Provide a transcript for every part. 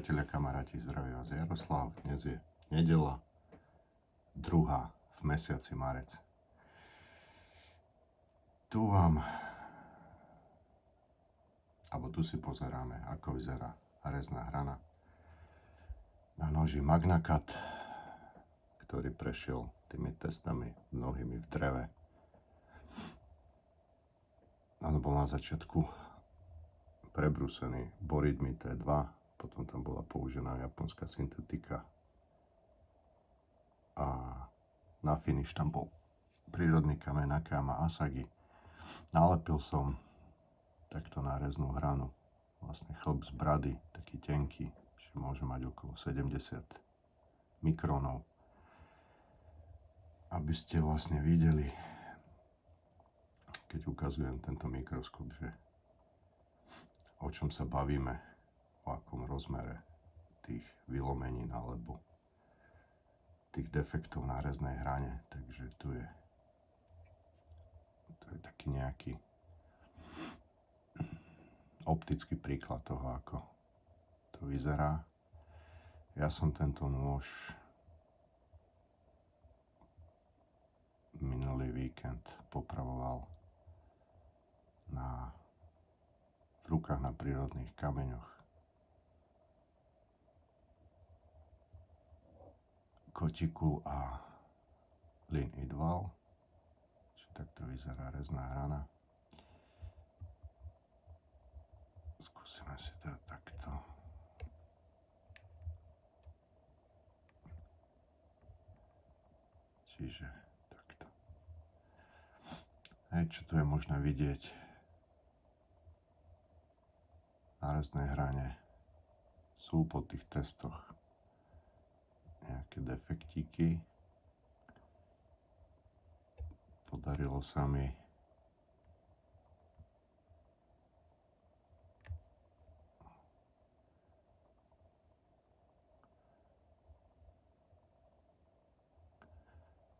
priatelia, kamaráti, zdraví vás Jaroslav. Dnes je nedeľa, 2. v mesiaci marec. Tu si pozeráme, ako vyzerá rezná hrana na noži MagnaCut, ktorý prešiel tými testami mnohými v dreve. On bol na začiatku prebrúsený boridmi T2, potom tam bola použená japonská syntetika a na finish tam bol prírodný kameň Nakayama Asagi. Nalepil som takto na reznú hranu vlastne chlb z brady, taký tenký, že môže mať okolo 70 mikronov, aby ste vlastne videli, keď ukazujem tento mikroskop, že o čom sa bavíme, o akom rozmere tých vylomenín alebo tých defektov na reznej hrane. Takže to je taký nejaký optický príklad toho, ako to vyzerá. Ja som tento nôž minulý víkend popravoval v rukách na prírodných kameňoch. Kotikul a Lin Idval. Takto vyzerá rezná hrana. Skúsime si to takto. Čiže takto. Hej, čo tu je možné vidieť na reznej hrane, sú po tých testoch nejaké defektíky. Podarilo sa mi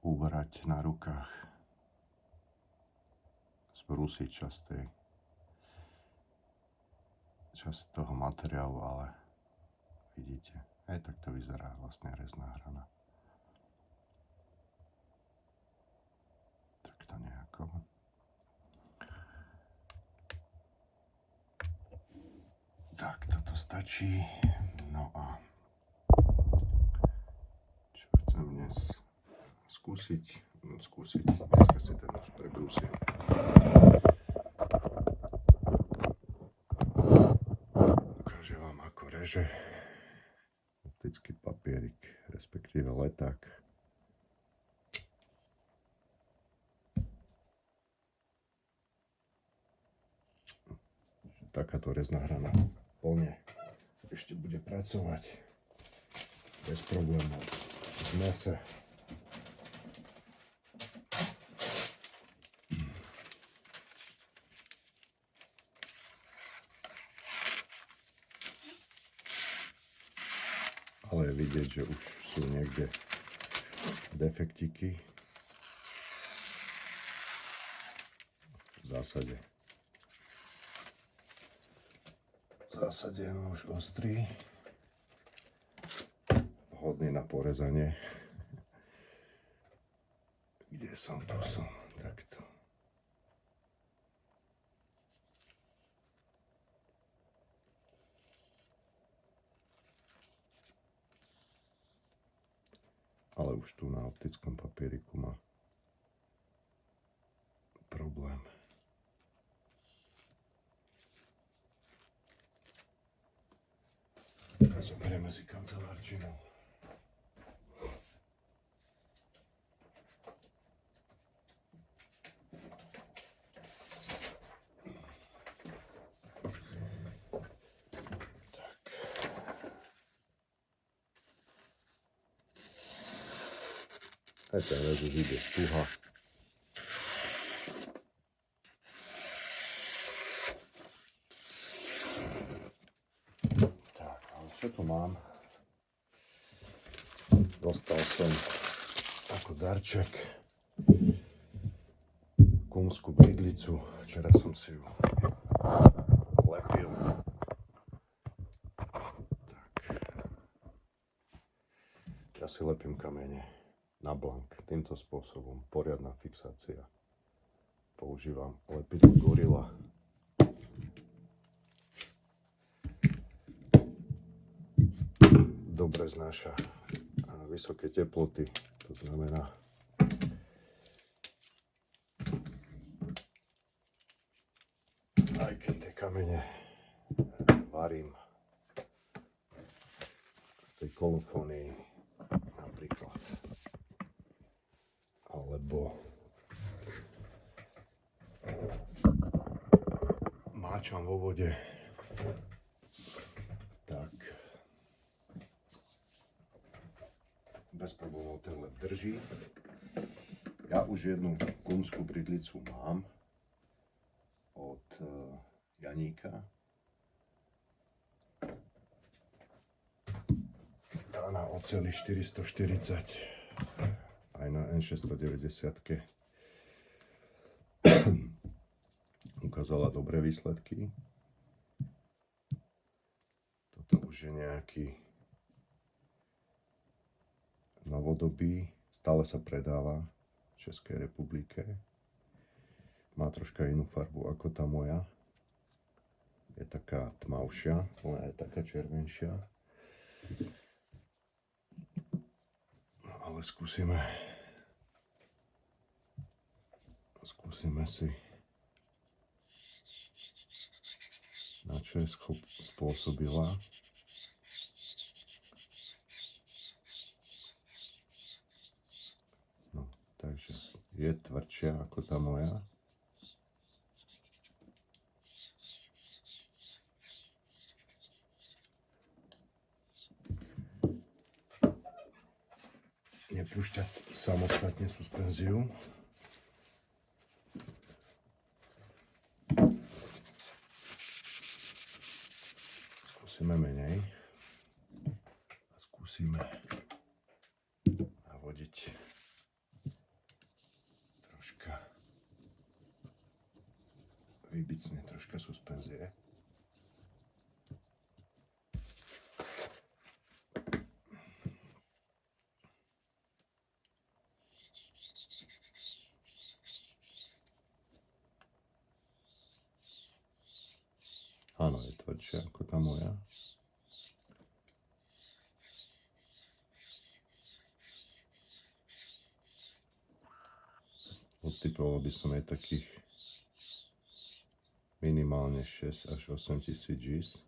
ubrať na rukách zbrúsiť časť toho materiálu, ale vidíte, aj tak to vyzerá vlastne rezná hrana. Takto nejako. Tak, toto stačí. No a čo chcem dnes skúsiť, dneska si ten nož prebrúsim. Ukážem vám, ako reže optický papierik, respektíve leták. Takáto rezná hrana plne ešte bude pracovať bez problémov v mese. Ale je vidieť, že už sú niekde defektíky. V zásade je nôž ostrý, vhodný na porezanie. Kde som? Tu som. Takto. Ale už tu na optickom papieriku má problém. Zoberieme si kancelárčinu. Tak. Aj ten rez už ide stuha. Čo tu mám? Dostal som ako darček kumskú bridlicu. Včera som si ju lepil. Tak. Ja si lepím kamene na blank týmto spôsobom, poriadna fixácia. Používam lepidlo Gorilla. Dobre znáša vysoké teploty, to znamená aj keď tie kamene varím v tej kolofónii napríklad, alebo máčam vo vode, tak bez problémov ten led drží. Ja už jednu kunskú bridlicu mám od Janíka. Tá na oceli 440 aj na N690 ukázala dobré výsledky. Toto už je nejaký novodobý, stále sa predáva v Českej republike. Má troška inú farbu ako tá moja. Je taká tmavšia, moja je taká červenšia. No ale skúsime si, na čo je spôsobila. No, takže je tvrdšia ako tá moja. Nepúšťať samostatne suspenziu. Skúsime menej a skúsime navodiť troška, vybicne troška suspenzie. Áno, je tvrdšia ako tá moja. Odtypoval by som aj takých minimálne 6 až 8 tisíc Gs.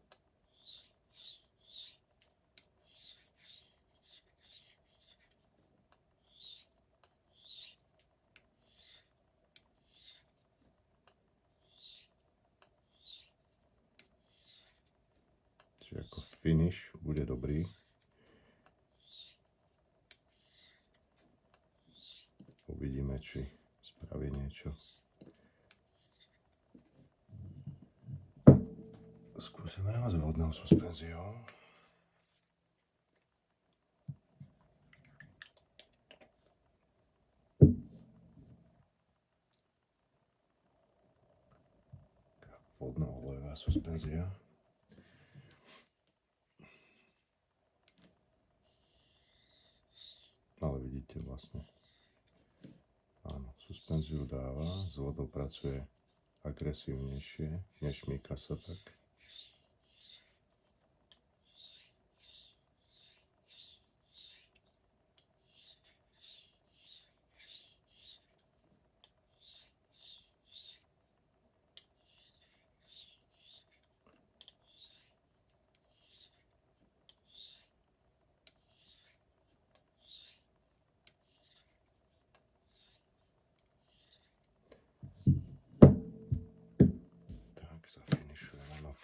Čiže ako finish bude dobrý. Uvidíme, či spraví niečo. Skúsime ho s vodnou suspenziou. Vodno-olejová suspenzia. Ale vidíte vlastne, áno, suspenziu dáva, s vodou pracuje agresívnejšie, nešmýka sa tak.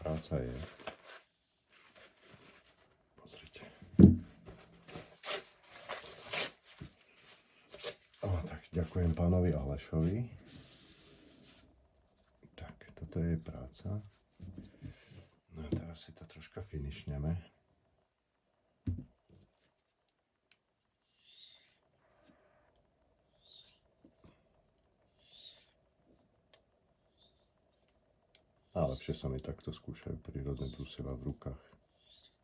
Práca je. Pozrite. Tak ďakujem pánovi Alešovi. Tak, toto je práca. No a teraz si to troška finishneme. A lepšie sa mi takto skúšajú prírodné brusila v rukách.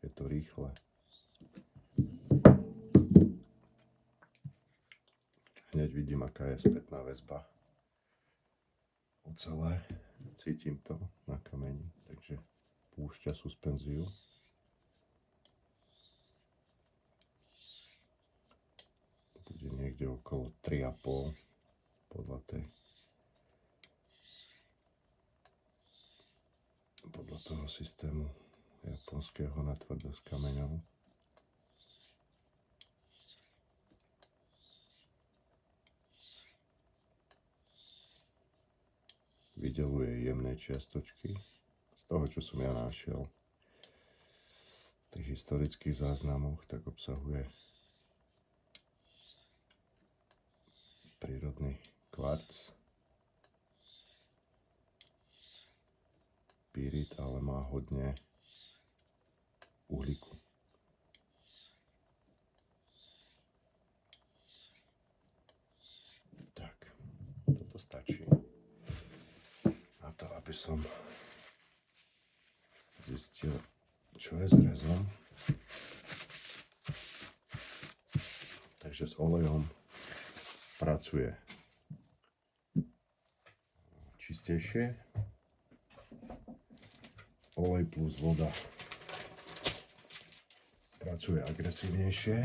Je to rýchle. vidím, aká je spätná väzba o celé. Cítim to na kameni, takže púšťa suspenziu. Bude niekde okolo 3,5 podľa toho systému japonského na tvrdo s kameňou. Vydeluje jemné čiastočky z toho, čo som ja našiel v tých historických záznamoch, tak obsahuje prírodný kvarc, pyrit, ale má hodne uhlíku. Tak, toto stačí na to, aby som zistil, čo je s rezom. Takže s olejom pracuje čistejšie. Olej plus voda pracuje agresívnejšie.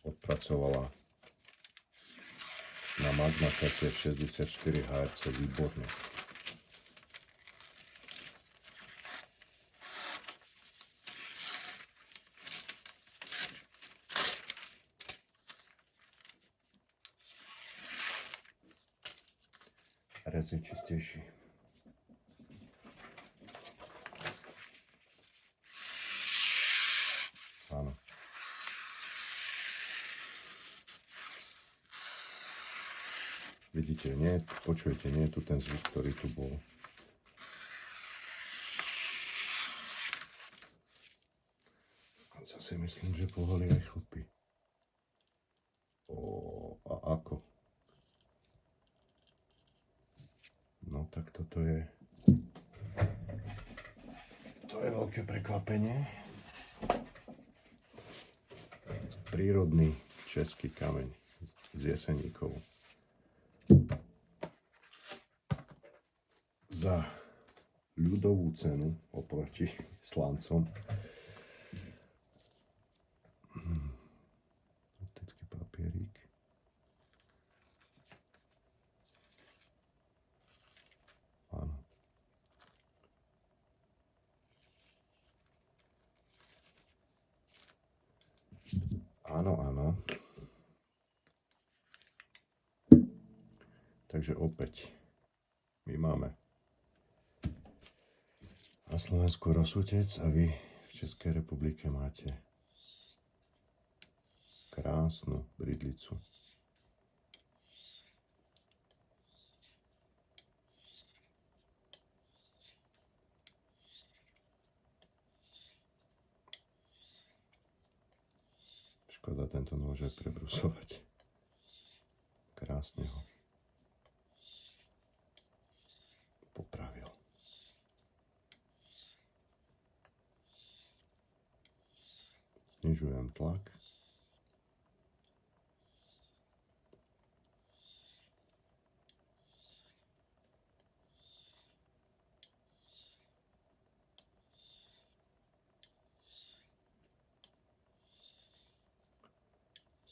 Odpracovala na Magna Carte 64 Hz výborne. Rez je čistejší. Áno. Vidíte, počujete, nie je tu ten zvuk, ktorý tu bol. Dokonca si myslím, že poholi aj chlpy. A ako? No tak toto je veľké prekvapenie. Prírodný český kameň z Jeseníkov. Za ľudovú cenu oproti slancom. Optický papierík. Áno. Áno. Takže opäť my máme na Slovensku Rosutec a vy v Českej republike máte krásnu bridlicu. Škoda tento nôž aj prebrusovať. Krásne ho popravil. Snižujem tlak.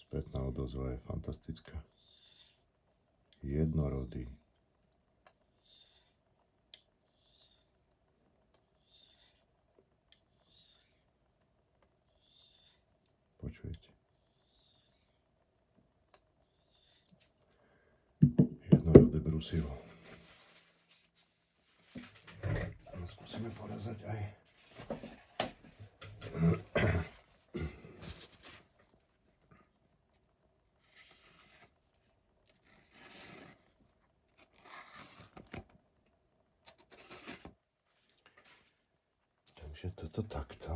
Spätná odozva je fantastická. Jednorodý. Počujete? Jednorodé brusivo. Skúsime porazať aj takže toto takto.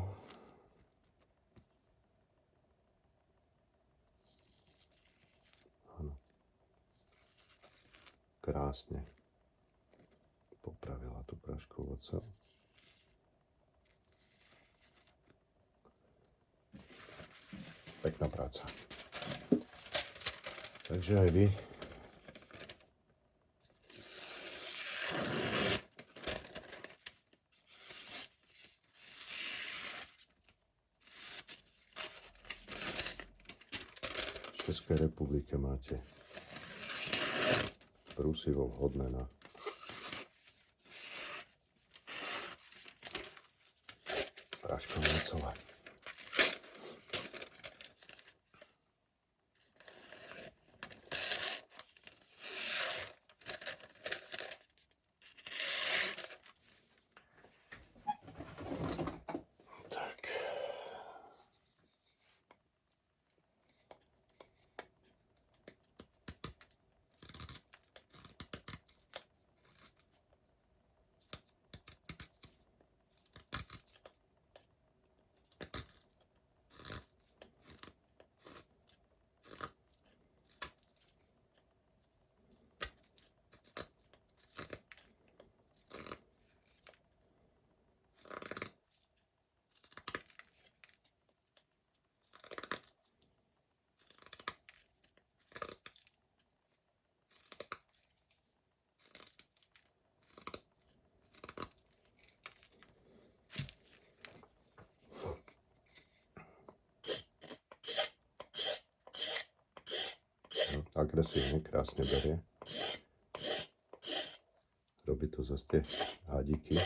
krásne popravila tú práškovú oceľ. Pekná práca. Takže aj vy v Českej republike máte brúsivo vhodné na práškové ocele. Agresívne, krásne berie. Robí to zase tie hadiky.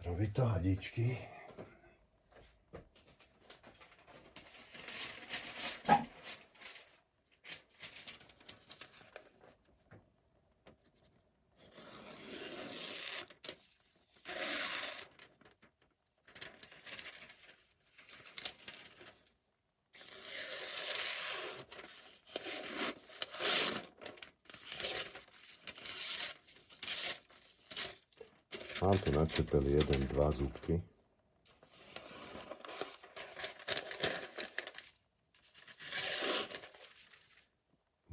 Robí to hadičky. Mám tu načepeli 1-2 zúbky.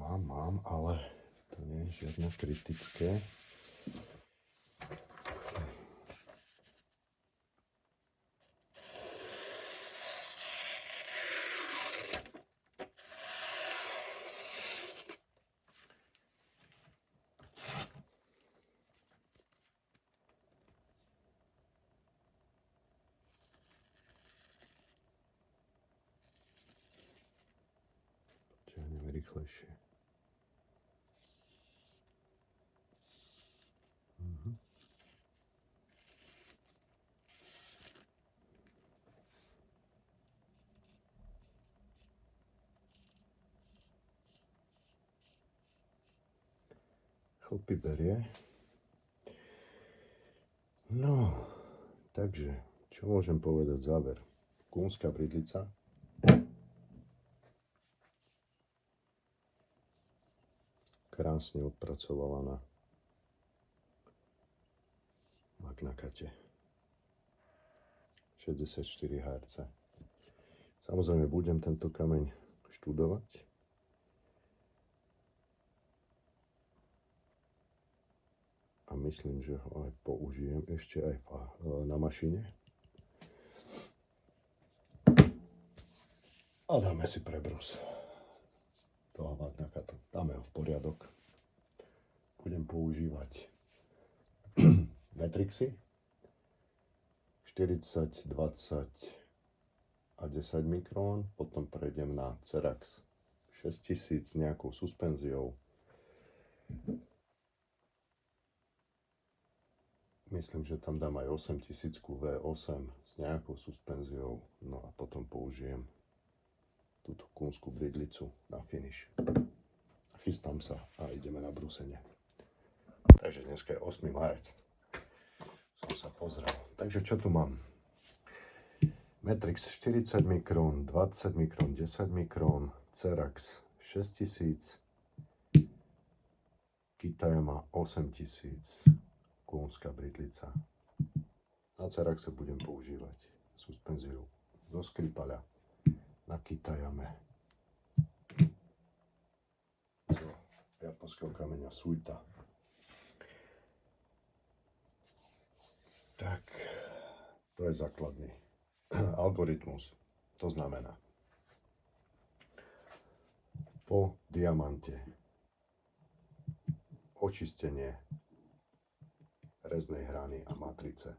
Mám, ale to nie je žiadne kritické. Ťahneme rýchlejšie. Chlpy berie. No, takže, čo môžem povedať záver? Kúnská bridlica. Krásne odpracovaná na Magnacate 64 Hz. Samozrejme budem tento kameň študovať. A myslím, že ho aj použijem ešte aj na mašine. A dáme si prebrus toho Magnacatu. Dáme ho v poriadok. Budem používať Matrixy 40, 20 a 10 mikrón. Potom prejdem na Cerax 6000 s nejakou suspenziou. Myslím, že tam dám aj 8000 V8 s nejakou suspenziou. No a potom použijem túto kúnskú bridlicu na finish. Chystám sa a ideme na brúsenie. Takže dneska je 8. marec. Som sa pozrel. Takže čo tu mám? Matrix 40 mikrón, 20 mikrón, 10 mikrón, Cerax 6000, Kitayama 8000, kúnská bridlica. Na Ceraxe budem používať suspenziu zo Skripala, na Kitayame zo japonského kameňa Suita. Tak, to je základný algoritmus. To znamená, po diamante očistenie reznej hrany a matrice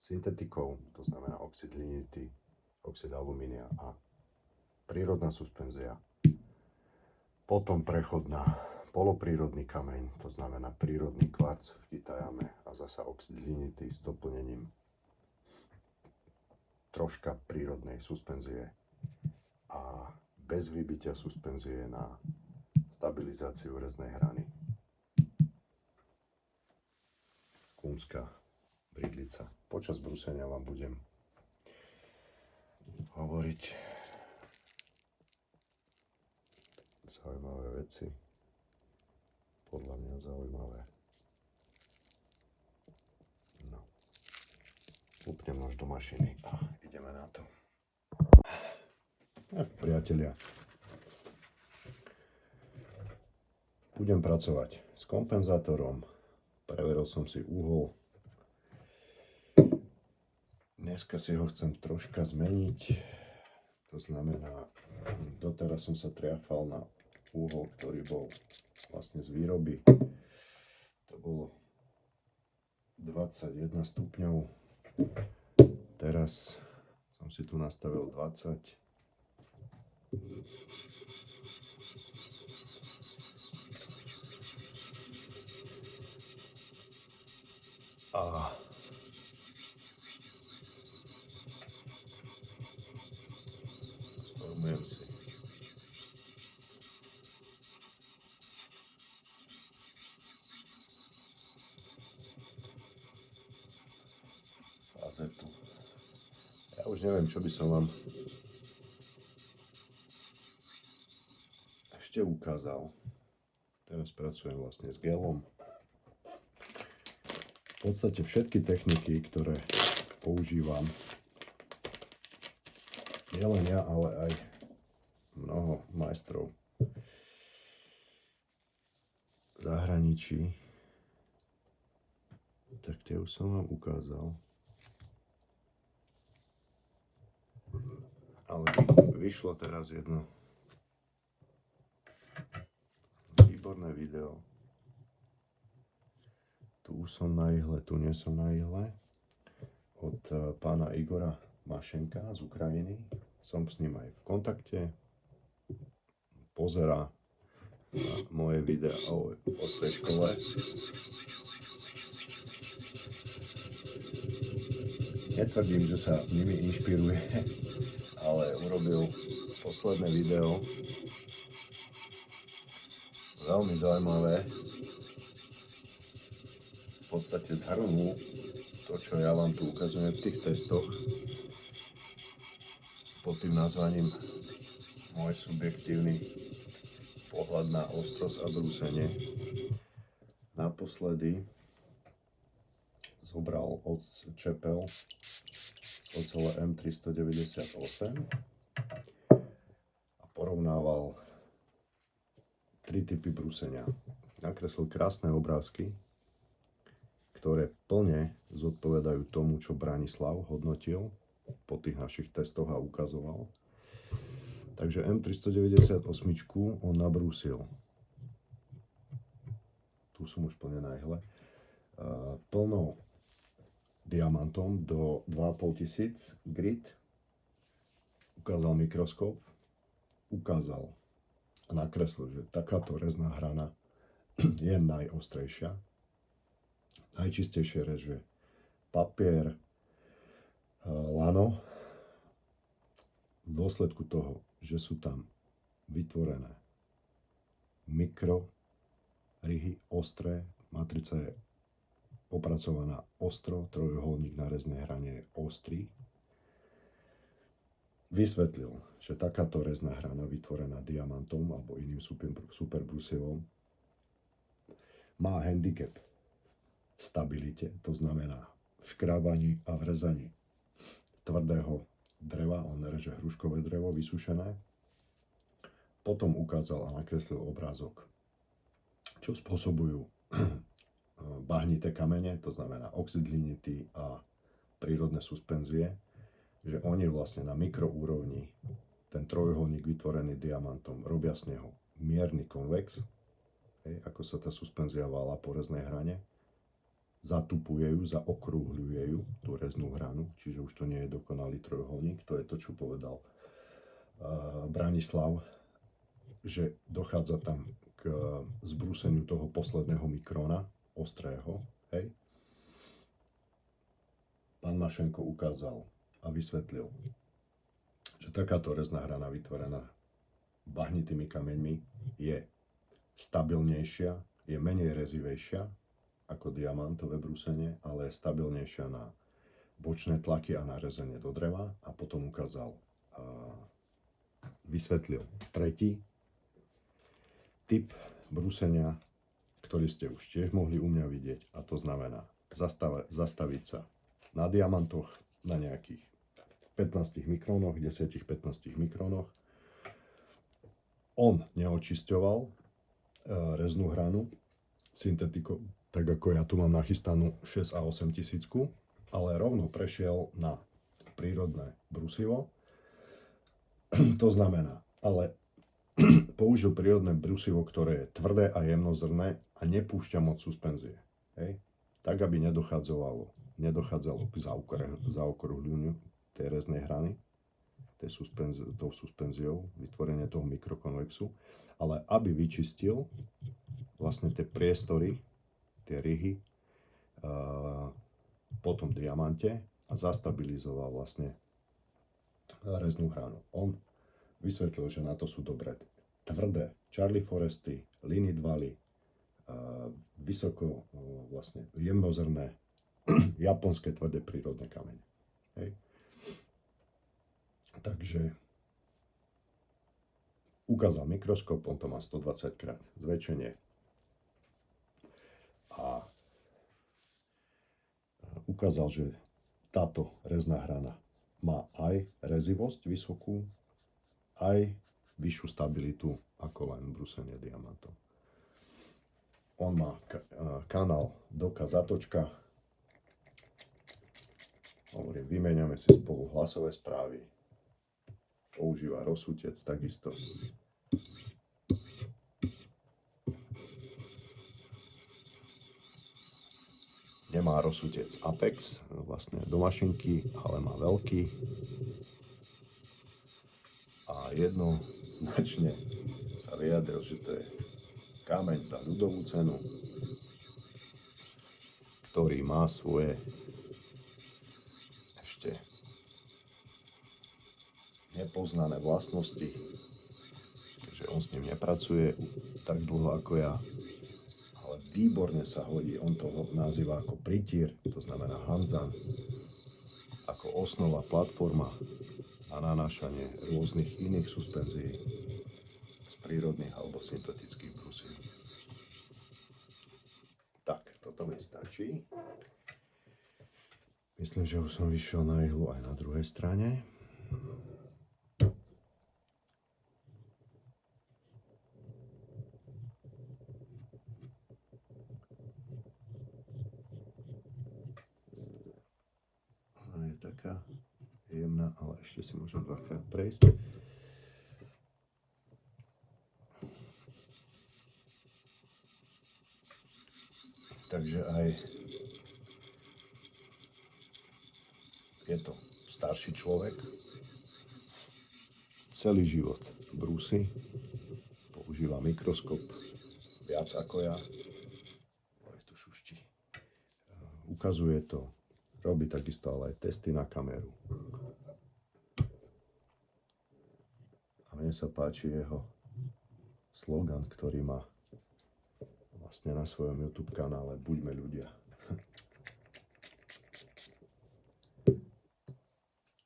syntetikou, to znamená oxid hlinity, oxid alumínia a prírodná suspenzia. Potom prechod na poloprírodný kameň, to znamená prírodný kvarc v Kitayame a zasa oxid hlinity s doplnením troška prírodnej suspenzie a bez vybitia suspenzie na stabilizáciu reznej hrany. Kúnská bridlica. Počas brúsenia vám budem hovoriť zaujímavé veci. Podľa mňa zaujímavé. No. Upnem nož do mašiny a ideme na to. Priatelia, budem pracovať s kompenzátorom. Preveril som si uhol. Dneska si ho chcem troška zmeniť. To znamená, doteraz som sa triafal na uhol, ktorý bol vlastne z výroby. To bolo 21 stupňov. Teraz som si tu nastavil 20. A formujem si fazetu. Ja už neviem, čo by som vám ešte ukázal. Teraz pracujem vlastne s gelom. V podstate všetky techniky, ktoré používam, nielen ja, ale aj mnoho majstrov v zahraničí, tak tie už som vám ukázal. Ale vyšlo teraz jedno výborné video. Tu už som na ihle, tu nie som na ihle. Od pána Igora Mašenka z Ukrajiny. Som s ním aj v kontakte. Pozerá na moje videá o tej škole. Netvrdím, že sa nimi inšpiruje, ale urobil posledné video. Veľmi zaujímavé. V podstate zhrnul to, čo ja vám tu ukazujem v tých testoch pod tým nazvaním môj subjektívny pohľad na ostrosť a brúsenie. Naposledy zobral čepel z ocele M398 a porovnával 3 typy brúsenia. Nakreslil krásne obrázky, ktoré plne zodpovedajú tomu, čo Branislav hodnotil po tých našich testoch a ukazoval. Takže M398 on nabrúsil. Tu som už plne na ihle. Plnou diamantom do 2500 grit. Ukázal mikroskop. Ukázal a nakreslil, že takáto rezná hrana je najostrejšia. Najčistejšie reže papier, lano, v dôsledku toho, že sú tam vytvorené mikro rihy ostré, matrica je opracovaná ostro, trojuholník na reznej hrane je ostrý. Vysvetlil, že takáto rezná hrana vytvorená diamantom alebo iným superbrusievom má handicap v stabilite, to znamená v škrábaní a v rezaní tvrdého dreva, on reže hruškové drevo vysušené. Potom ukázal a nakreslil obrázok, čo spôsobujú bahnité kamene, to znamená oxid hlinitý a prírodné suspenzie, že oni vlastne na mikroúrovni, ten trojuholník vytvorený diamantom, robia z neho mierny konvex, ako sa tá suspenzia vála po reznej hrane, zatupuje ju, zaokrúhľuje ju, tú reznú hranu, čiže už to nie je dokonalý trojuholník, to je to, čo povedal Branislav, že dochádza tam k zbrúseniu toho posledného mikrona, ostrého, hej. Pán Mašenko ukázal a vysvetlil, že takáto rezná hrana vytvorená bahnitými kameňmi je stabilnejšia, je menej rezivejšia ako diamantové brúsenie, ale je stabilnejšia na bočné tlaky a na rezanie do dreva. A potom ukázal, vysvetlil tretí typ brúsenia, ktorý ste už tiež mohli u mňa vidieť, a to znamená zastaviť sa na diamantoch na nejakých 15 mikrónoch, 10-15 mikrónoch. On neočisťoval reznú hranu syntetikou, tak ako ja tu mám nachystanú 6 a 8 tisícku, ale rovno prešiel na prírodné brusivo. To znamená, ale použil prírodné brusivo, ktoré je tvrdé a jemnozrné a nepúšťa moc suspenzie. Hej? Tak, aby nedochádzalo k zaokrúhľuniu tej reznej hrany, tou suspenziou, vytvorenie toho mikrokonvexu, ale aby vyčistil vlastne tie priestory, tie rihy po tom diamante a zastabilizoval vlastne reznú hranu. On vysvetlil, že na to sú dobré tvrdé Charlie Foresty, linidvaly, vysoko vlastne jemnozrné japonské tvrdé prírodné kamene. Hej. Takže ukázal mikroskop, on to má 120 krát zväčšenie a ukázal, že táto rezná hrana má aj rezivosť vysokú, aj vyššiu stabilitu ako len brúsenie diamantom. On má kanál Doka Zatočka. Hovorím, vymeniame si spolu hlasové správy. Používa rozsútec takisto. Nemá rozsútec Apex, vlastne do mašinky, ale má veľký. A jednoznačne sa vyjadril, že to je kameň za ľudovú cenu, ktorý má svoje ešte nepoznané vlastnosti, keďže on s ním nepracuje tak dlho ako ja, ale výborne sa hodí. On to nazýva ako pritír, to znamená hanzan, ako osnova, platforma na nanášanie rôznych iných suspenzií z prírodných alebo syntetických brusív. Tak, toto mi stačí. Myslím, že už som vyšiel na ihlu aj na druhej strane. Ona je taká jemná, ale ešte si môžem dvakrát prejsť. Takže aj je to starší človek, celý život brúsi, používa mikroskop viac ako ja, ale tu šuští. Ukazuje to, robí takisto ale aj testy na kameru. A mne sa páči jeho slogan, ktorý má vlastne na svojom YouTube kanále Buďme ľudia.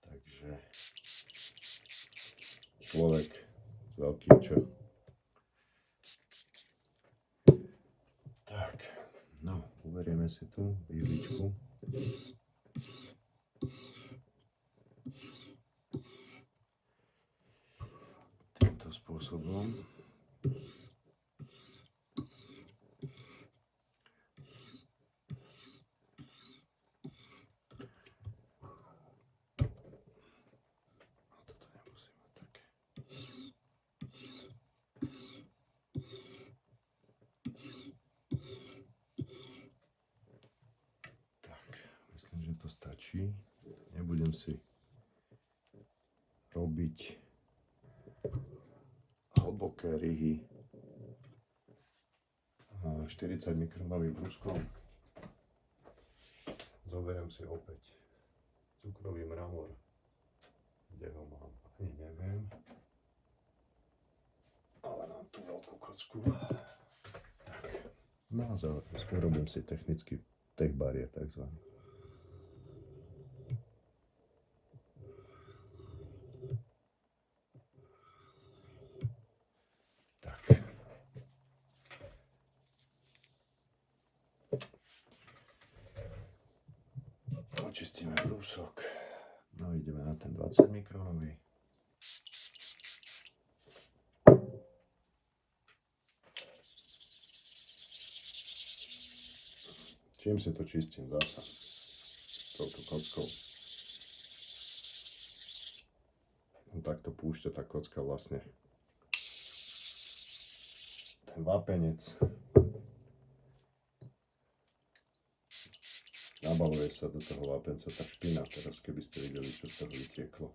Takže človek s veľkým Č. Tak, no, uberieme si tu ihličku. Týmto spôsobom. Že to stačí. Nebudem si robiť hlboké ryhy 40 mikronovým brúskom. Zoberiem si opäť cukrový mramor, kde ho mám, ani neviem, ale mám tu veľkú kocku. Tak. No a urobím si technický tech bariér takzvaný. Očistíme brúsok. No ideme na ten 20 mikronový. Čím si to čistím zasa? Touto kockou. No, takto púšťa tá kocka vlastne. Ten vápenec. Nabaluje sa do toho vápenca tá špina, teraz keby ste videli, čo z toho vytieklo.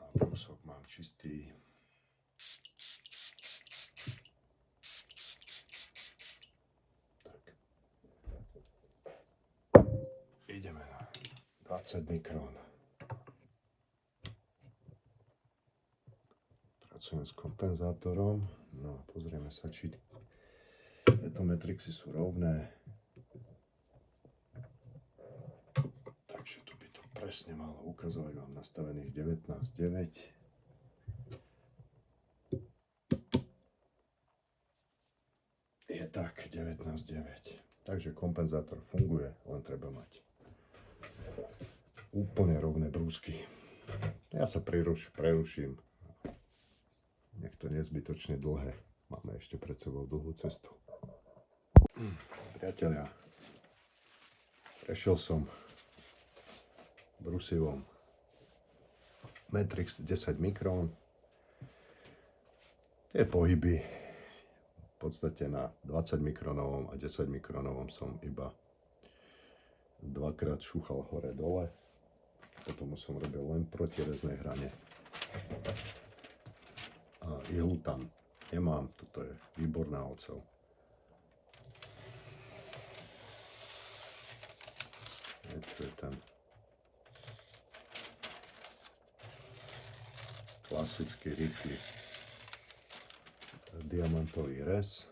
A brúsok mám čistý. Tak. Ideme na 20 mikrón. Pracujem s kompenzátorom. No, pozrieme sa, či tieto metrixy sú rovné. Takže tu by to presne malo ukazovať. Mám nastavených 19,9. Je tak, 19,9. Takže kompenzátor funguje, len treba mať úplne rovné brúsky. Ja sa preruším. Nech to nezbytočne dlhé. Máme ešte pred sebou dlhú cestu. Priatelia, prešiel som brusivom Matrix 10 mikrón. Tie pohyby v podstate na 20 mikronovom a 10 mikronovom som iba dvakrát šúchal hore dole. Potom som robil len protiereznej hrane. A ihlu tam nemám, toto je výborná oceľ. Tu je ten klasický rýchly diamantový rez.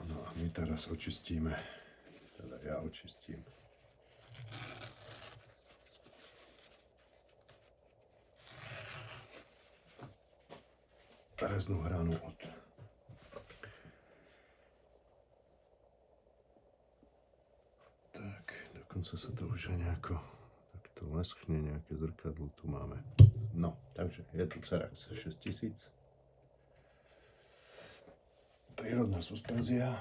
No a my teraz očistíme, teda ja očistím reznú hranu od tak, dokonca sa to už aj nejako takto leschne, nejaké zrkadlo tu máme. No, takže je tu Cerax 6000. Prírodná suspenzia.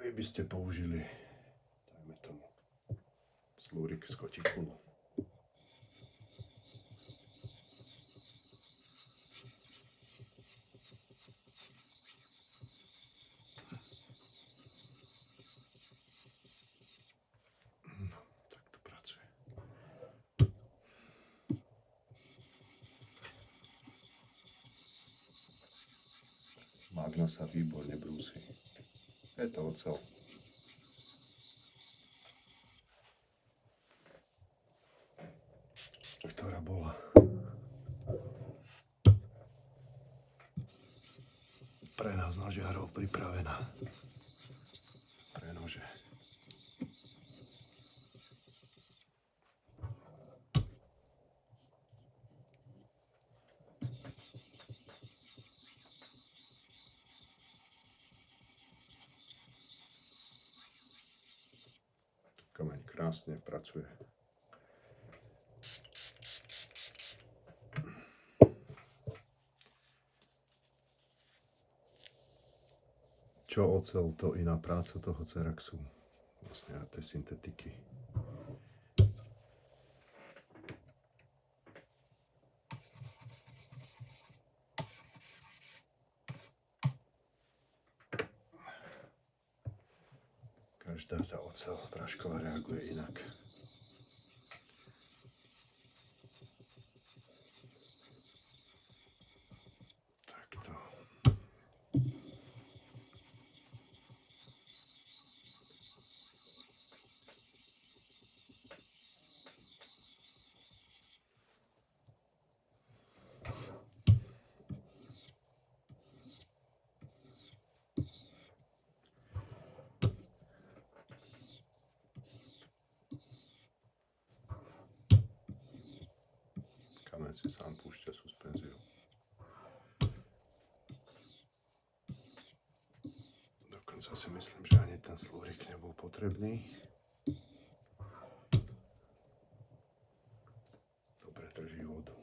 Vy by ste použili, dajme tomu, slúrik z kotikulu. No, tak to pracuje. Magna sa výborne brúsi. Je to oceľ. Ktorá bola pre nás nožiarov pripravená pre nože. Kameň krásne pracuje. Čo oceľ, to iná práca toho Ceraxu, vlastne a tej syntetiky. Každá tá oceľ prášková reaguje inak. Takto. Kameň si sám púšťa suspenziu. Dokonca si myslím, že ani ten slúrik nebol potrebný. Dobre drží vodu.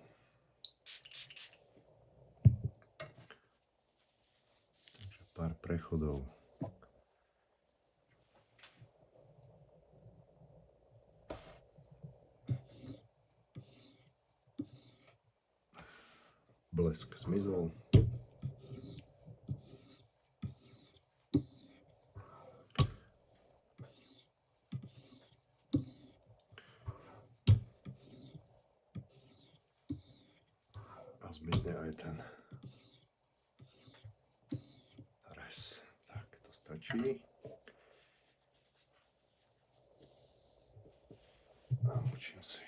Takže pár prechodov. Blesk zmizol. A zmizne aj ten rez. Tak, to stačí. Namočím si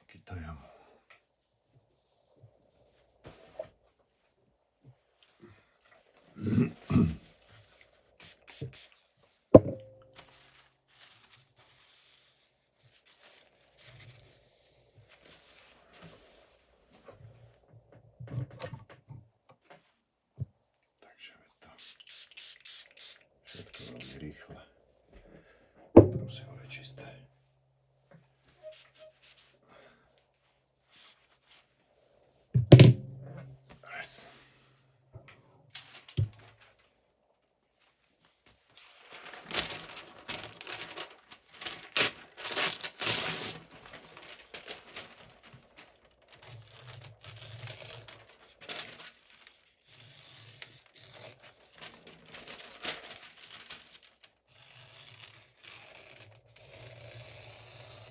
Kitayamu. Takže je to všetko veľmi rýchle. Prosím, je čisté. Res.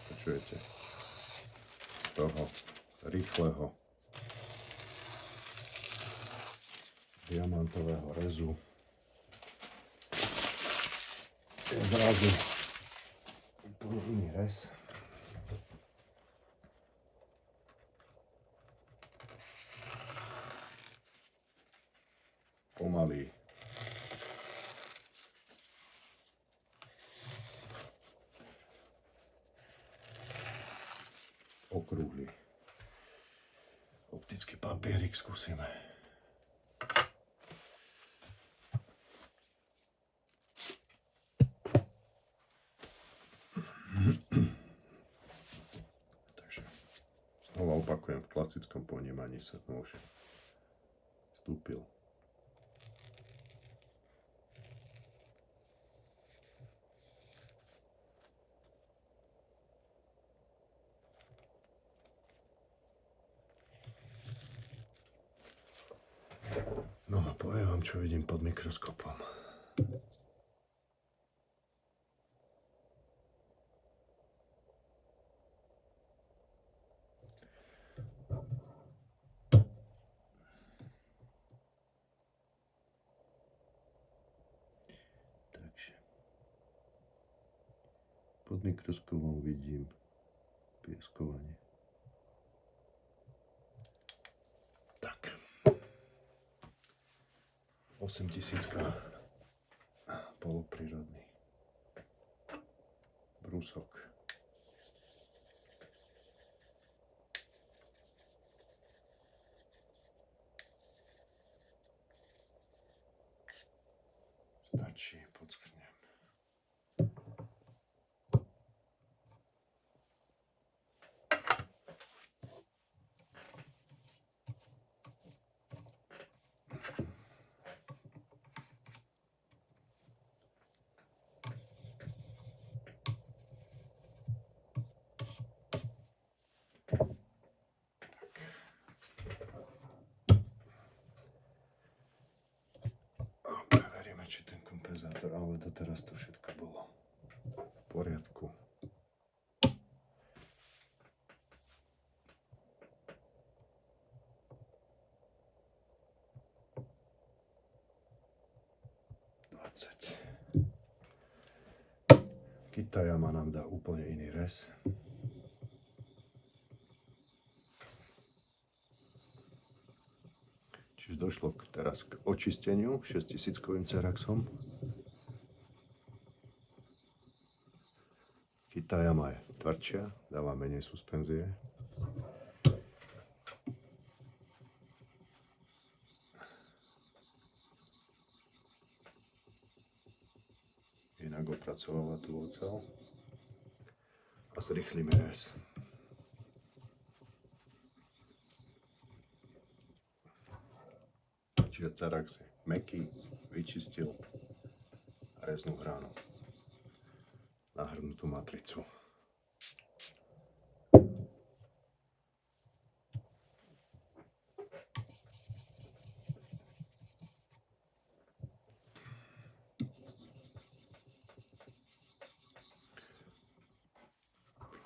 Počujete? Z toho rýchleho diamantového rezu je zrazu úplne iný rez. Pomalý. Okrúhly. Optický papierik skúsime. Takže znova opakujem, v klasickom ponímaní sa nôž vstúpil. No a poviem vám, čo vidím pod mikroskopom. pod mikroskopom vidím pieskovanie. Tak. 8000 poloprírodný brúsok. Stačí, pocknem. Preveríme, či ten kompenzátor, ale doteraz to všetko bolo v poriadku. Kitayama nám dá úplne iný rez. Čiže došlo teraz k očisteniu 6000-kovým Ceraxom. Kitayama je tvrdšia, dáva menej suspenzie. Inak opracovala tú oceľ a zrýchlime rez. Čiže Cerax je mäkký, vyčistil reznú hranu, nahrnutú matricu.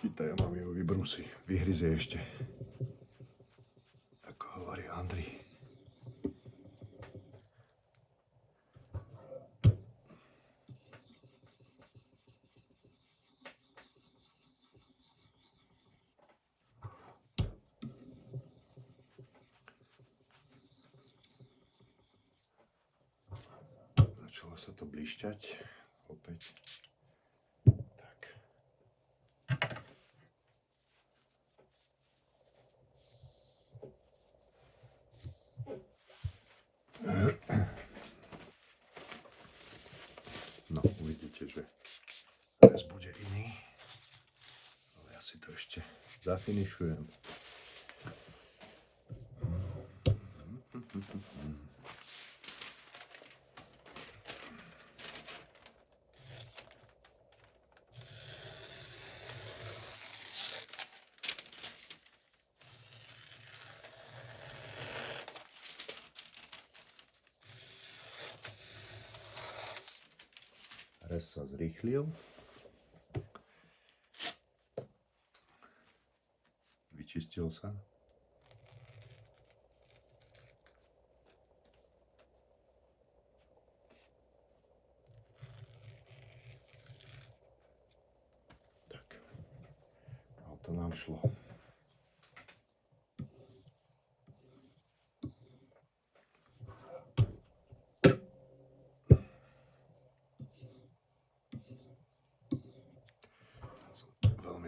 Kitayama mi ju vybrúsi, vyhryzie ešte. Ako hovorí Andri. Začalo sa to blišťať opäť. No, uvidíte, že rez bude iný, ale ja si to ešte zafinišujem. Rez sa zrýchlil. Vyčistil sa. Tak. A to nám šlo.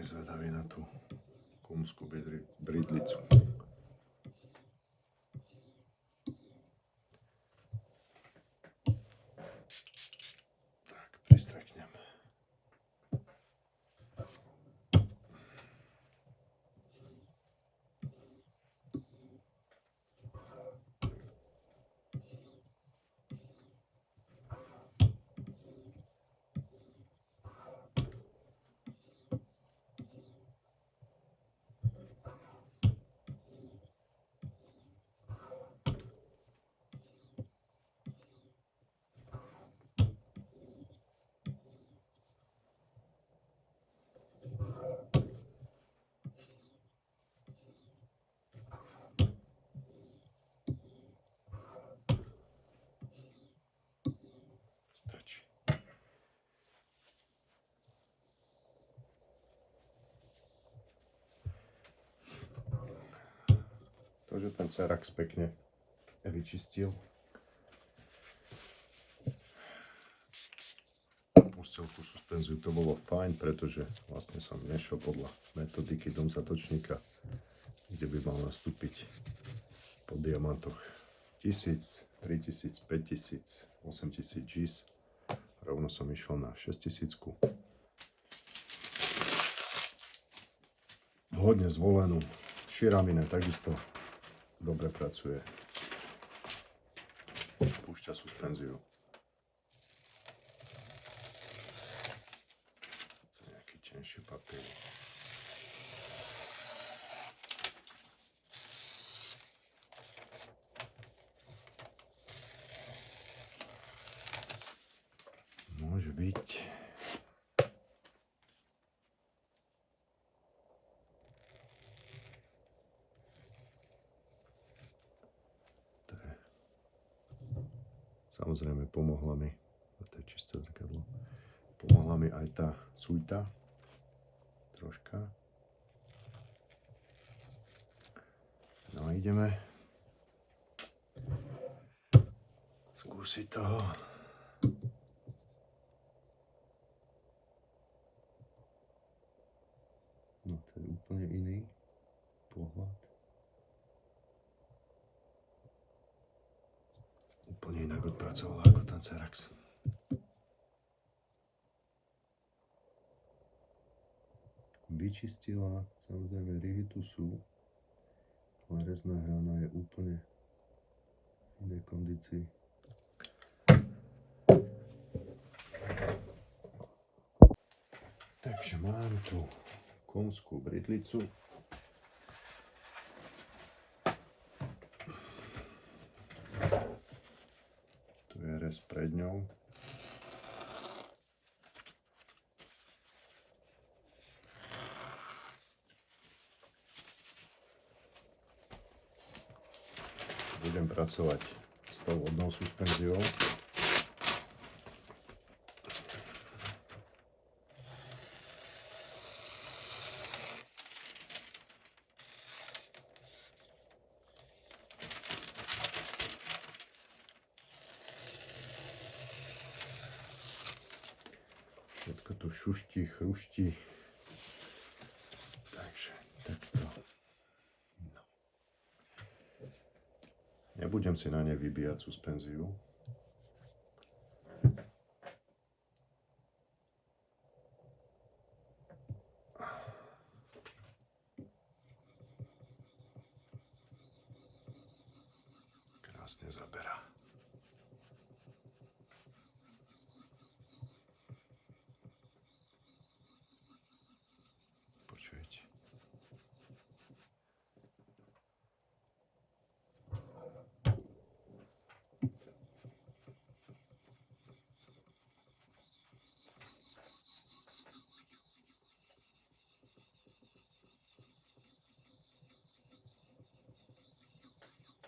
Zvedavý na tú kumskú bridlicu. Tak, pristreknem. to, že ten Cerax pekne vyčistil. Pustil tú suspenziu, to bolo fajn, pretože vlastne som nešiel podľa metodiky dom zatočníka, kde by mal nastúpiť po diamantoch 1000, 3000, 5000, 8000 Gs. Rovno som išiel na 6000. Vhodne zvolenú. Širamine takisto dobre pracuje. Púšťa suspenziu. To je nejaký tenší papier. Môže byť. Samozrejme pomohla mi, to je čisté zrkadlo, pomohla mi aj tá suita, troška. No a ideme skúsiť toho. No to je úplne iný pohľad. Úplne inak odpracovala ako ten Cerax. Vyčistila, samozrejme rihy tu sú, ale rezná hrana je úplne v inej kondícii. Takže mám tu konskú bridlicu. Pred ňou. Budem pracovať s tou vodnou suspenziou. Všetko tu šuští, chruští. Takže takto. No. Nebudem si na ne vybíjať suspenziu. Krásne zaberá.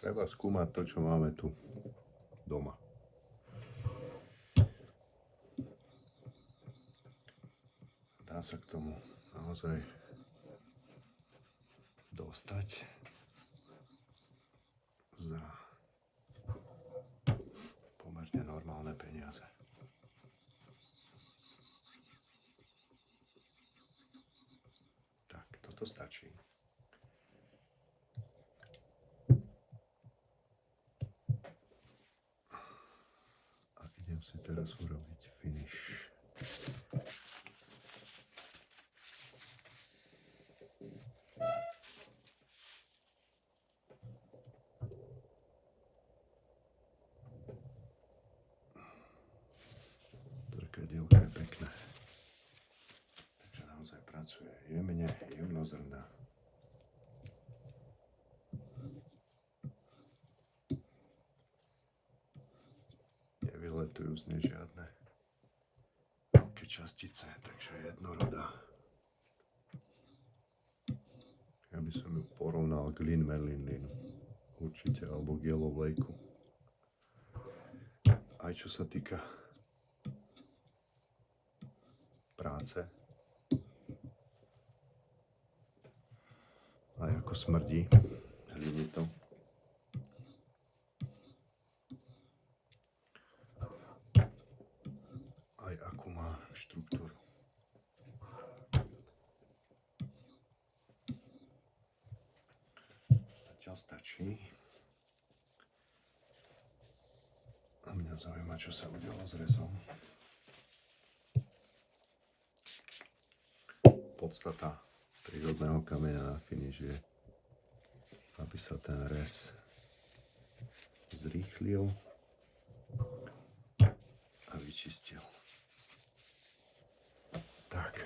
Treba skúmať to, čo máme tu doma. Dá sa k tomu naozaj dostať za pomerne normálne peniaze. Tak, toto stačí. Si teraz urobiť finish. Zrkadielko je pekné. Takže naozaj pracuje jemne, jemnozrná. Nevyletujú z nej žiadne veľké častice, takže jednorodá. Ja by som ju porovnal k Lin Merlin určite, alebo k Yellow Lakeu. Aj čo sa týka práce, aj ako smrdí. hliny to. Aj akú má štruktúru. Zatiaľ stačí. A mňa zaujíma, čo sa udialo s rezom. Podstata prírodného kameňa na finish je, aby sa ten rez zrýchlil a vyčistil. Tak.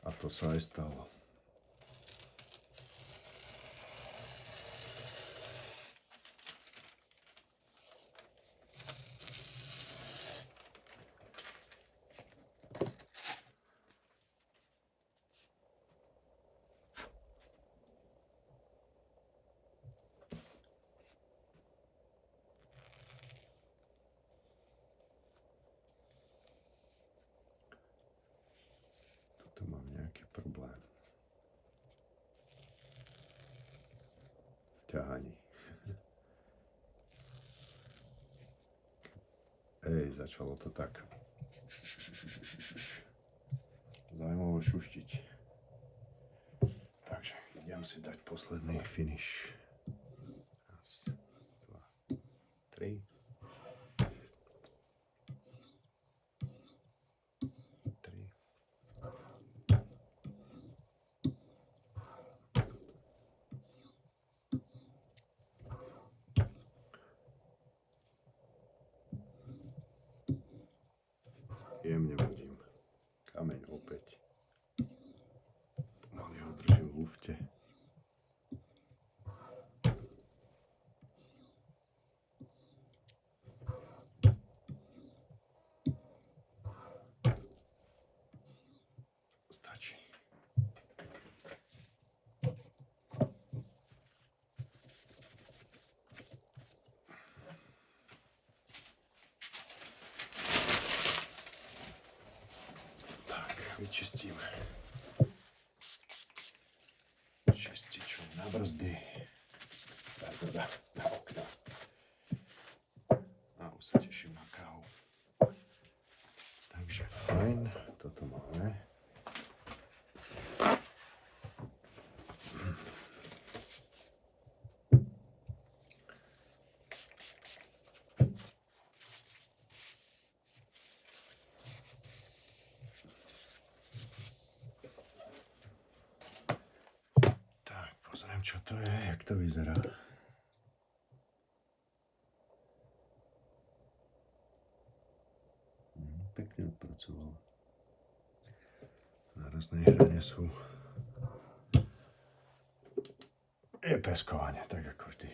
A to sa aj stalo. Tu mám nejaký problém. V ťahaní. Začalo to tak zaujímavo šuštiť. Takže idem si dať posledný finish. Raz, dva, tri. Jemne budím kameň opäť. Pomaly ho držím v lufte. Stačí. Vyčistíme čističom na brzdy, teda na okna. A už sa teším na kávu. Takže fajn, toto máme. Pozriem, čo to je, jak to vyzerá. Pekne odpracoval. Nárazné hranie sú je peskovanie, tak ako vždy.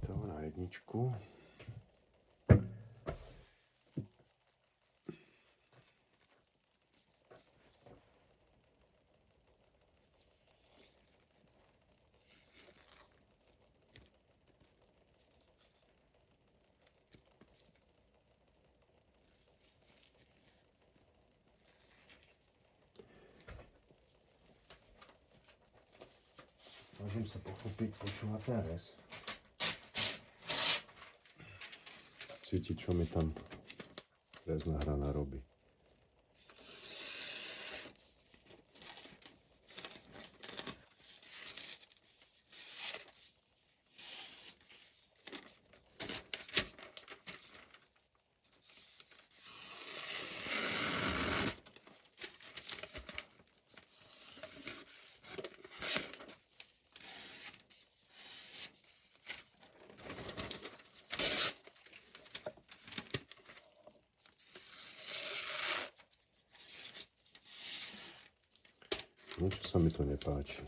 Takto na jedničku. Snažím sa pochopiť, počúvať ten rez. Cítiť, čo mi tam rezná hrana robí. Niečo sa mi to nepáči.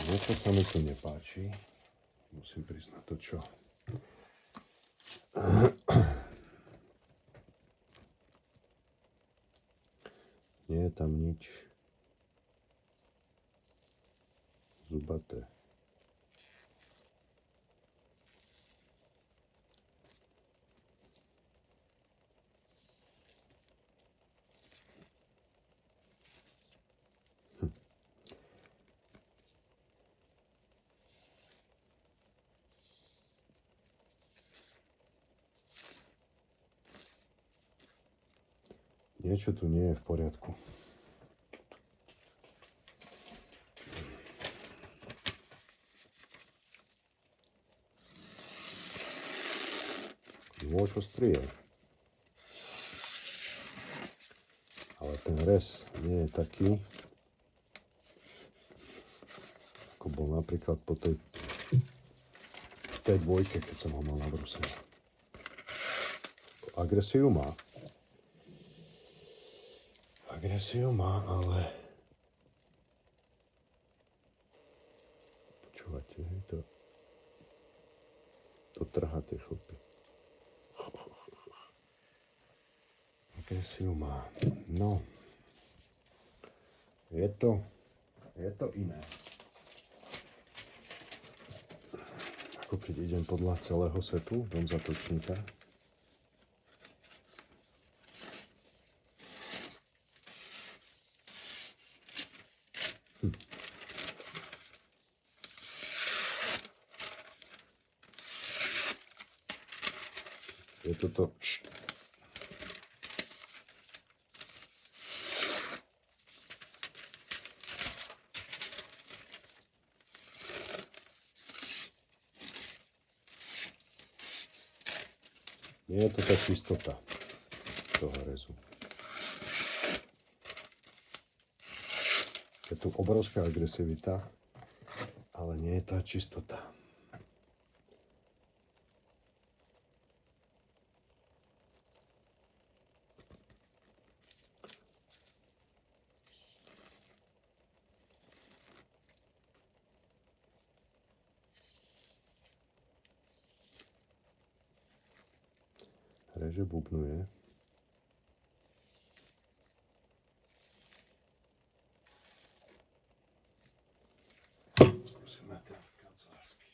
Niečo sa mi tu nepáči. Musím priznať to, čo. Nie je tam nič zubaté. Niečo tu nie je v poriadku. Nôž ostrý je. Ale ten rez nie je taký, ako bol napríklad po tej dvojke, keď som ho mal nabrúsený. Agresiu má. Ale počúvate, to trhá tie chlpy. Agresiu má. No, je to iné. Ako keď idem podľa celého setu, dom zatočníka. Je toto... Nie je to tá čistota toho rezu. Je tu obrovská agresivita, ale nie je tá čistota. Reže bubnuje. Skúsime ten kancelársky.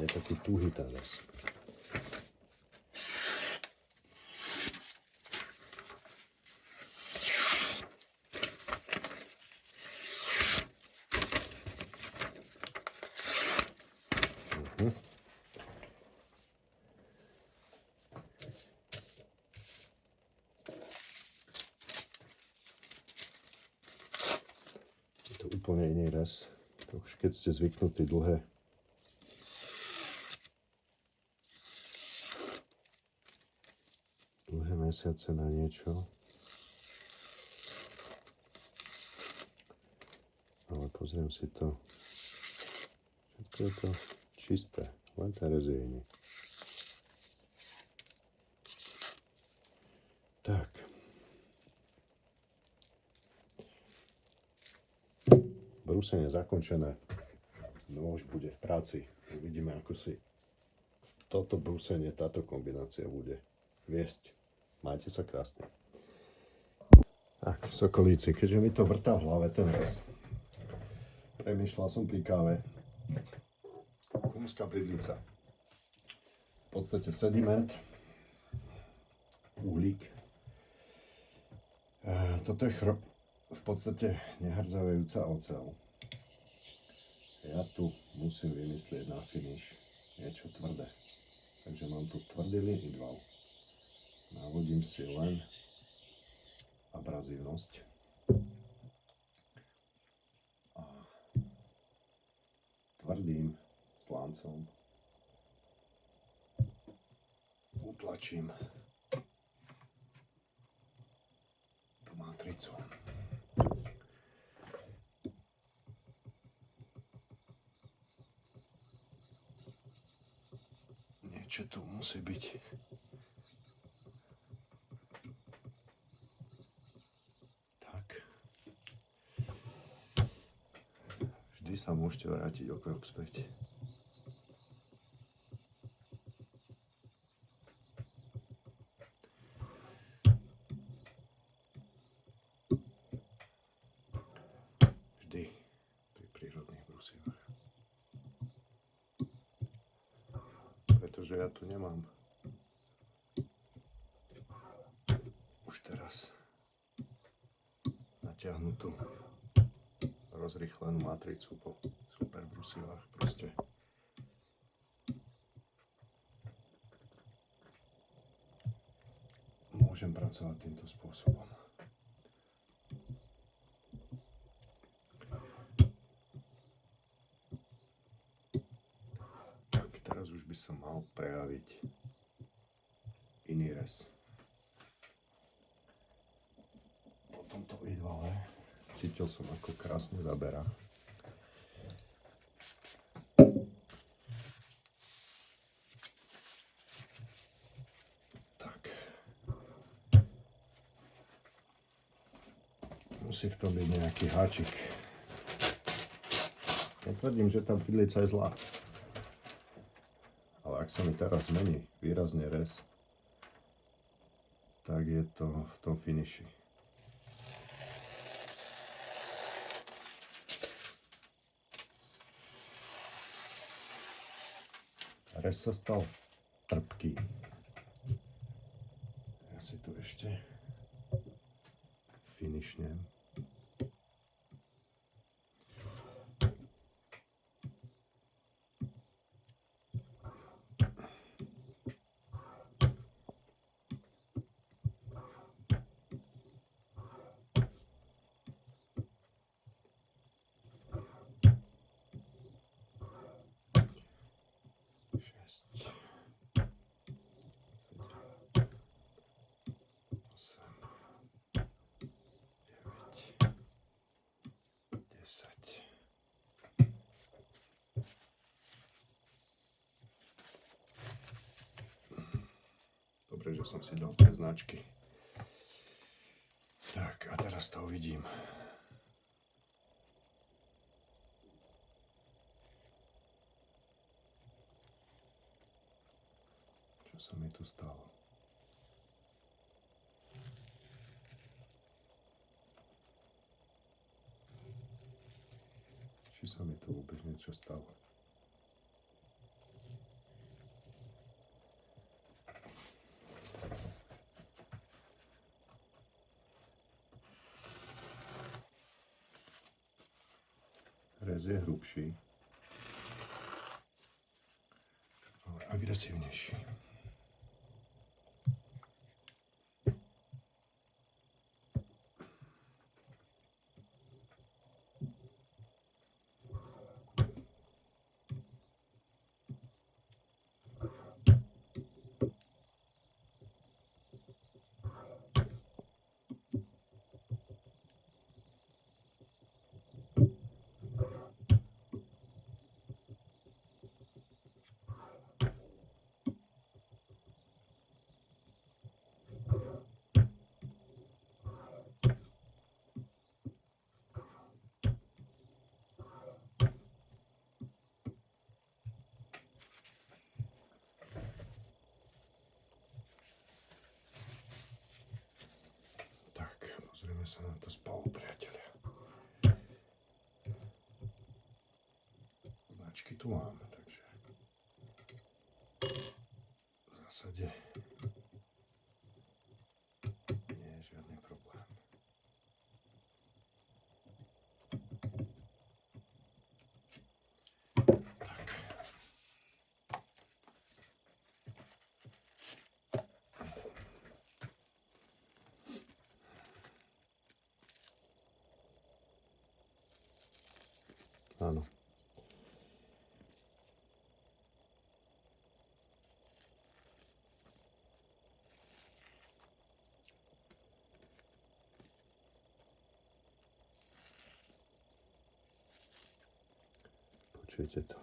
Je taký tuhý ten rez. Je to úplne iný rez. Už keď ste zvyknutí dlhé mesiace na niečo, ale pozriem si to, všetko je to čisté, len ten rez je iný. Tak. Brúsenie zakončené. Nôž bude v práci. Uvidíme, ako si toto brúsenie, táto kombinácia bude viesť. Majte sa krásne. Tak, sokolíci, keďže mi to vrtá v hlave ten rez, premýšľal som pri káve. Kumská bridlica. V podstate sediment, uhlík. Toto je v podstate nehrdzavejúca oceľ. Ja tu musím vymyslieť na finish niečo tvrdé. Takže mám tu tvrdý linidval. Navodím si len abrazívnosť. A tvrdým slancom utlačím tú matricu. Niečo tu musí byť. Tak. Vždy sa môžete vrátiť o krok späť. Vždy pri prírodných brusivách. Pretože ja tu nemám už teraz natiahnutú rozrýchlenú matricu po super brusivách. Proste môžem pracovať týmto spôsobom. Tak, teraz už by som mal prejaviť iný rez. Po tomto vývale cítil som, ako krásne zaberá. Musí v tom byť nejaký háčik. Netvrdím, že tá vidlica je zlá. Ale ak sa mi teraz zmení výrazne rez, tak je to v tom finiši. Rez sa stal trpký. Ja si tu ešte finišnem. Dobre, že som si dal tie značky. Tak, a teraz to uvidím. Čo sa mi tu stalo? Či sa mi tu vôbec niečo stalo? Rez je hrubší, ale agresívnejší. Pozrieme sa na to spolu, priatelia. Značky tu mám, takže v zásade nie je žiadny problém. Tak. Áno. Počujete to?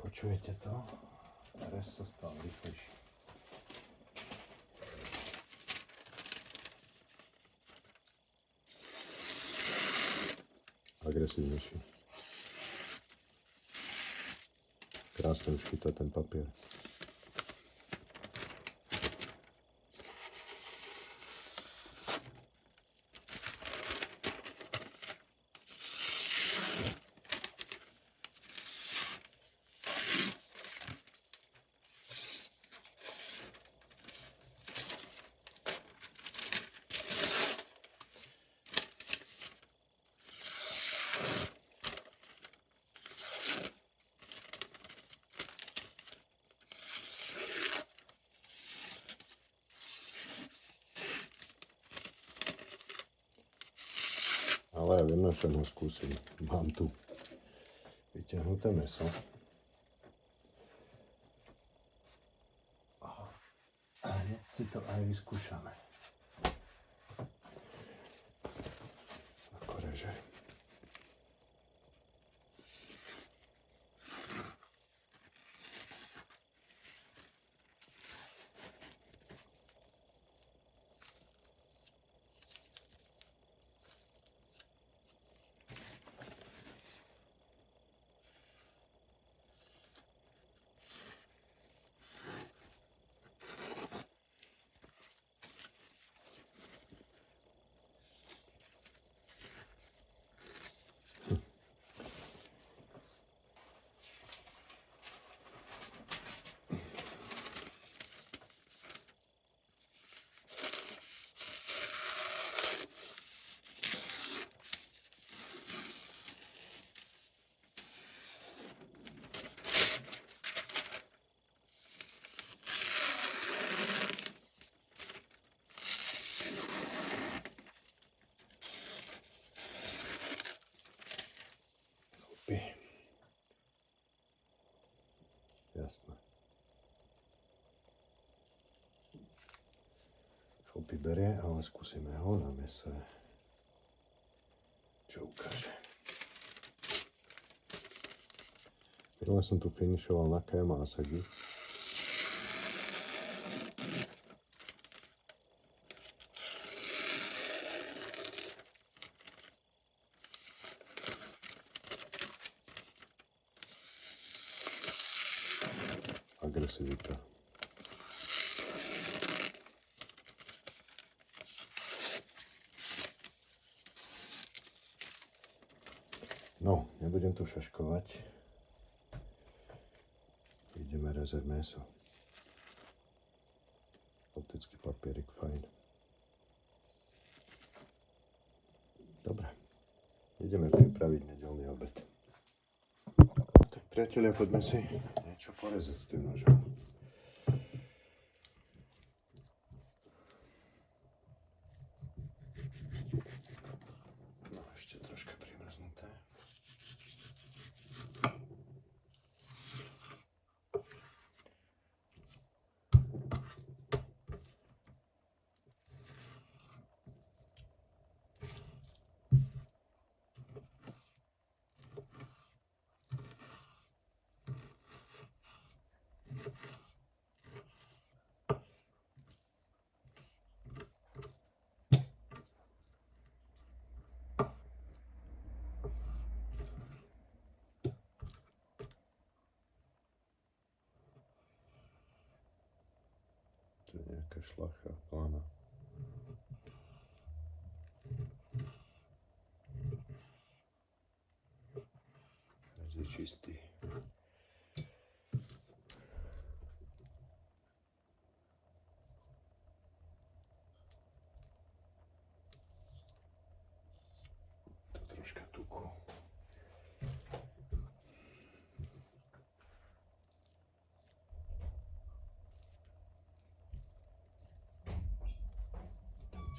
Počujete to? Teraz sa stal rýchlejší. Agresívnejší. Krásne už chytá ten papier. Ale ja viem, na čom ho skúsim. Mám tu vyťahnuté mäso. A hneď si to aj vyskúšame. Ako reže. Jasné. Chlpy berie, ale skúsime ho na mese. Čo ukáže. Minule som tu finišoval Nakayama Asagi. Agresivita. No, nebudem tu šaškovať. Ideme rezať mäso. Optický papierik, fajn. Dobre. Ideme pripraviť nedeľný obed. Tak priatelia, poďme si niečo porezať s tým nožom. No, ešte troška primrznuté. Tu je nejaká šlacha, plána. Je čistý. Tu troška tuku.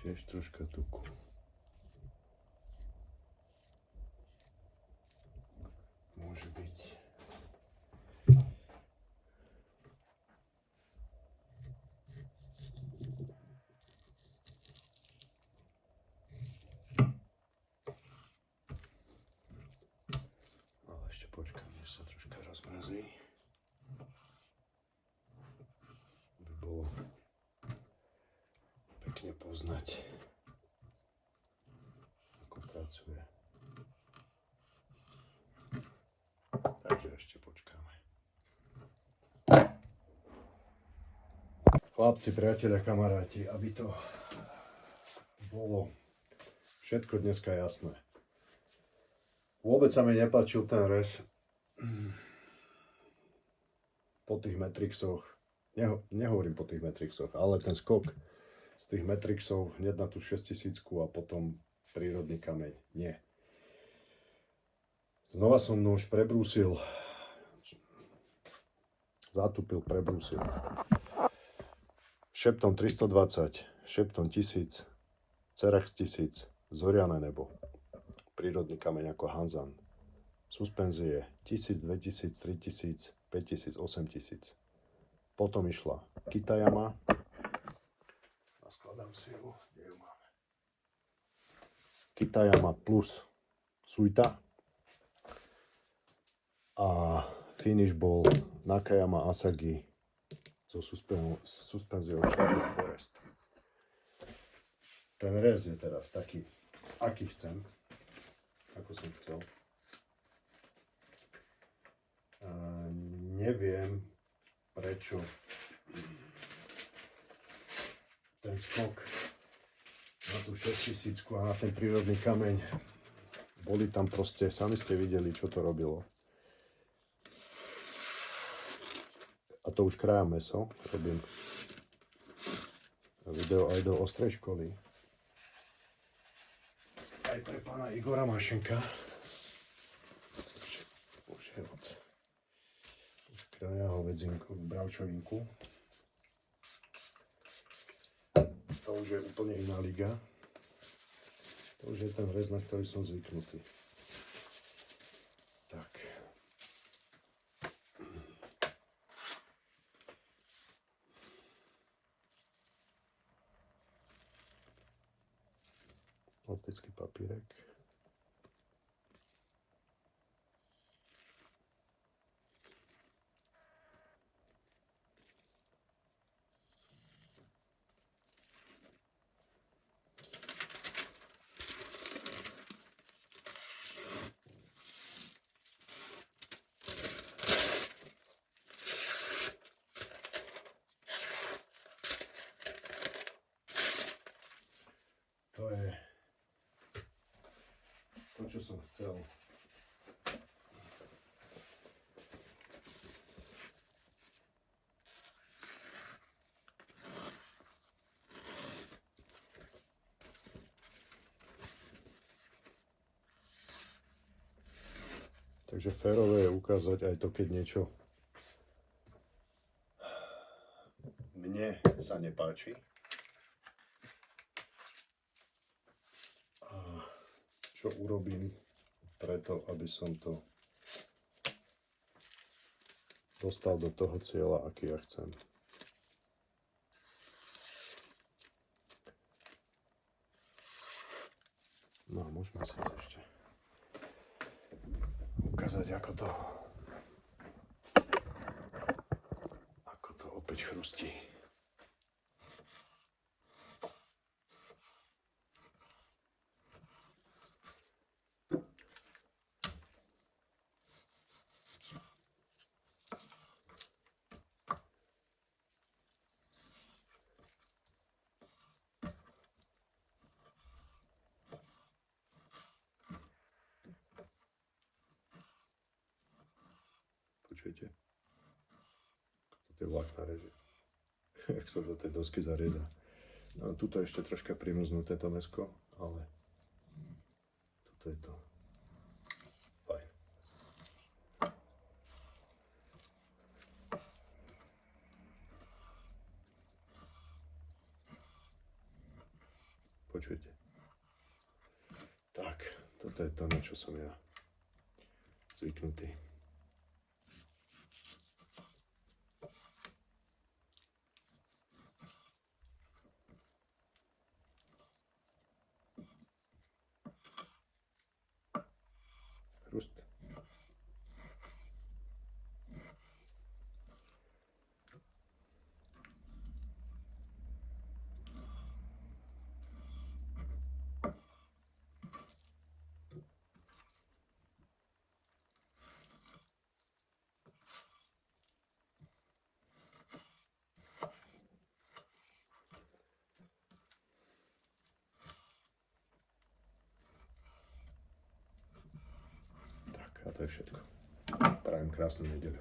Tiež troška tuku. Môže byť. Nech sa troška rozmrazí. Aby bolo pekne poznať, ako pracuje. Takže ešte počkáme. Chlapci, priatelia, kamaráti, aby to bolo všetko dneska jasné. Vôbec sa mi nepáčil ten rez po tých Matrixoch. Nehovorím po tých Matrixoch, ale ten skok z tých Matrixov hneď na tú 6000 a potom prírodný kameň. Nie. Znova som nôž prebrúsil. Zatúpil, prebrúsil. Šeptom 320, šeptom 1000, Cerax 1000, Zoriané nebo, prírodný kameň ako Hanzan, suspenzie 1000, 2000, 3000, 5000, 8000. Potom išla Kitayama. A skladám si ju, kde ju máme. Kitayama plus Suita. A finish bol Nakayama Asagi so suspenziou Charlie Forest. Ten rez je teraz taký, aký chcem, ako som chcel. Neviem, prečo ten skok na tú 6000 a na ten prírodný kameň, boli tam proste, sami ste videli, čo to robilo. A to už krájam mäso, robím video aj do ostrej školy. Aj pre pána Igora Mašenka. Už krája hovedzinku, bravčovinku. To už je úplne iná liga. To už je ten rez, na ktorý som zvyknutý. Tak. Optický papírek. To je to, čo som chcel. Takže férové je ukázať aj to, keď niečo mne sa nepáči. Čo urobím preto, aby som to dostal do toho cieľa, aký ja chcem. No, môžeme si ešte ukázať, ako to opäť chrustí. Počujete? To tie vlákna reže. Jak sa do tej dosky zarieda. No, tuto je ešte troška primrznuté to mäsko, ale toto je to. Fajn. Počujete? Tak, toto je to, na čo som ja zvyknutý. Chrust. to je všetko. Prajem krásnu nedeľu.